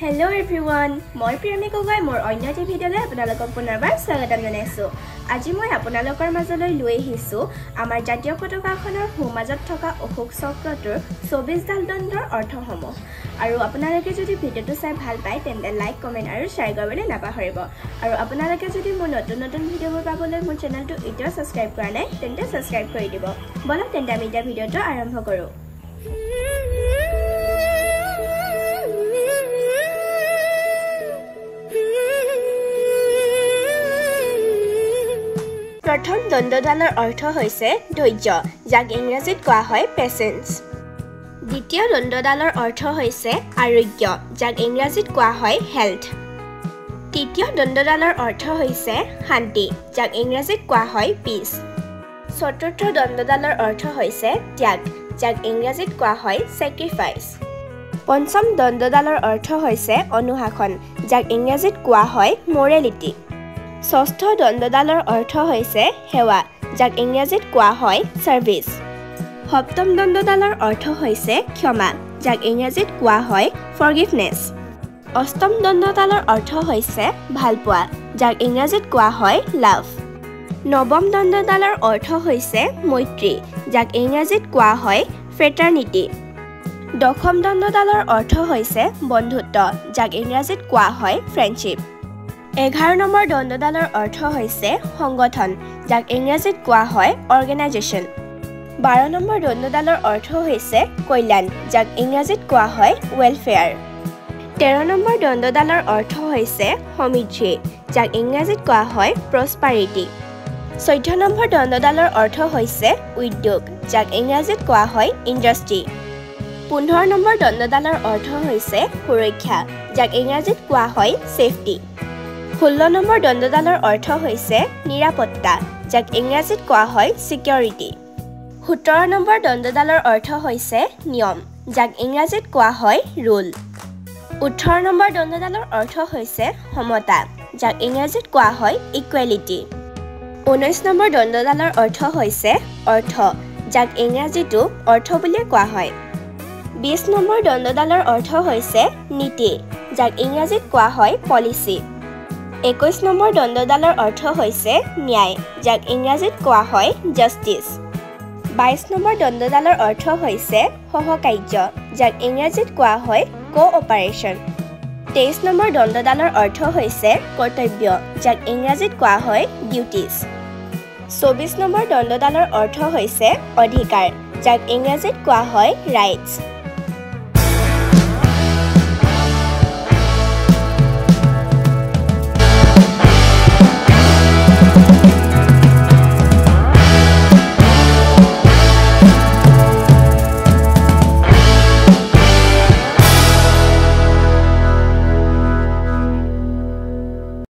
Hello everyone, মই প্ৰিয়মী গগৈ মোৰ অন্য এটা ভিডিঅ'লৈ আপোনালোকক পুনৰবাৰ স্বাগতম জনাইছো। আজি মই আপোনালোকৰ মাজলৈ লৈ আহিছো আমাৰ জাতীয় পতাকাখনৰ সোঁমাজত থকা অশোক চক্ৰটোৰ 24ডাল দণ্ডৰ অৰ্থসমূহ। আৰু আপোনালোকে যদি ভিডিঅ'টো চাই ভাল পায় তেন্তে লাইক, কমেন্ট আৰু শ্বেয়াৰ কৰিবলৈ নাপাহৰিব। আৰু আপোনালোকে যদি মোৰ নতুন ভিডিঅ'বোৰ পাবলৈ মোৰ চেনেলটো এতিয়াও সাবস্ক্ৰাইব কৰা নাই তেন্তে সাবস্ক্ৰাইব কৰি দিব। বলক তেন্তে আমি এতিয়া ভিডিঅ'টো আৰম্ভ কৰো। প্ৰথম দণ্ডডালৰ অৰ্থ হৈছে ধৈৰ্য, যাক ইংৰাজীত কোৱা হয় পেচেন্স। দ্বিতীয় দণ্ডডালৰ অৰ্থ হৈছে আৰোগ্য, যাক ইংৰাজীত কোৱা হয় হেল্থ। তৃতীয় দণ্ডডালৰ অৰ্থ হৈছে শান্তি, যাক ইংৰাজীত কোৱা হয় পিচ। চতুৰ্থ দণ্ডডালৰ অৰ্থ হৈছে ত্যাগ, যাক ইংৰাজীত কোৱা হয় চেক্ৰিফাইচ। পঞ্চম দণ্ডডালৰ অৰ্থ হৈছে অনুশাসন, যাক ইংৰাজীত কোৱা হয় মৰেলিটি। ষষ্ঠ দণ্ডডালৰ অৰ্থ হৈছে সেৱা, যাক ইংৰাজীত কোৱা হয় ছাৰ্ভিচ। সপ্তম দণ্ডডালৰ অৰ্থ হৈছে ক্ষমা, যাক ইংৰাজীত কোৱা হয় ফৰগিভনেছ। অষ্টম দণ্ডডালৰ অৰ্থ হৈছে ভালপোৱা, যাক ইংৰাজীত কোৱা হয় লাভ। নৱম দণ্ডডালৰ অৰ্থ হৈছে মৈত্ৰী, যাক ইংৰাজীত কোৱা হয় ফ্ৰেটাৰ্নিটি। দশম দণ্ডডালৰ অৰ্থ হৈছে বন্ধুত্ব, যাক ইংৰাজীত কোৱা হয় ফ্ৰেণ্ডশ্বিপ। 11 নম্বৰ দণ্ডডালৰ অৰ্থ হৈছে সংগঠন, যাক ইংৰাজীত কোৱা হয় অৰ্গেনাইজেশ্যন। 12 নম্বৰ দণ্ডডালৰ অৰ্থ হৈছে কল্যাণ, যাক ইংৰাজীত কোৱা হয় ৱেলফেয়াৰ। 13 নম্বৰ দণ্ডডালৰ অৰ্থ হৈছে সমৃদ্ধি, যাক ইংৰাজীত কোৱা হয় প্ৰস্পাৰিটি। 14 নম্বৰ দণ্ডডালৰ অৰ্থ হৈছে উদ্যোগ, যাক ইংৰাজীত কোৱা হয় ইণ্ডাষ্ট্ৰি। 15 নম্বৰ দণ্ডডালৰ অৰ্থ হৈছে সুৰক্ষা, যাক ইংৰাজীত কোৱা হয় ছেফটি। 16 নম্বৰ দণ্ডডালৰ অৰ্থ হৈছে নিৰাপত্তা, যাক ইংৰাজীত কোৱা হয় ছিকিউৰিটি। 17 নম্বৰ দণ্ডডালৰ অৰ্থ হৈছে নিয়ম, যাক ইংৰাজীত কোৱা হয় ৰুল। 18 নম্বৰ দণ্ডডালৰ অৰ্থ হৈছে সমতা, যাক ইংৰাজীত কোৱা হয় ইকুৱেলিটি। 19 নম্বৰ দণ্ডডালৰ অৰ্থ হৈছে অৰ্থ, যাক ইংৰাজীতো অৰ্থ বুলিয়ে কোৱা হয়। 20 নম্বৰ দণ্ডডালৰ অৰ্থ হৈছে নীতি, যাক ইংৰাজীত কোৱা হয় পলিচি। 21 নম্বৰ দণ্ডডালৰ অৰ্থ হৈছে ন্যায়, যাক ইংৰাজীত কোৱা হয় জাষ্টিচ। 22 নম্বৰ দণ্ডডালৰ অৰ্থ হৈছে সহকাৰ্য, যাক ইংৰাজীত কোৱা হয় কোঅপাৰেশ্যন। 23 নম্বৰ দণ্ডডালৰ অৰ্থ হৈছে কৰ্তব্য, যাক ইংৰাজীত কোৱা হয় ডিউটিজ। 24 নম্বৰ দণ্ডডালৰ অৰ্থ হৈছে অধিকাৰ, যাক ইংৰাজীত কোৱা হয় ৰাইটছ।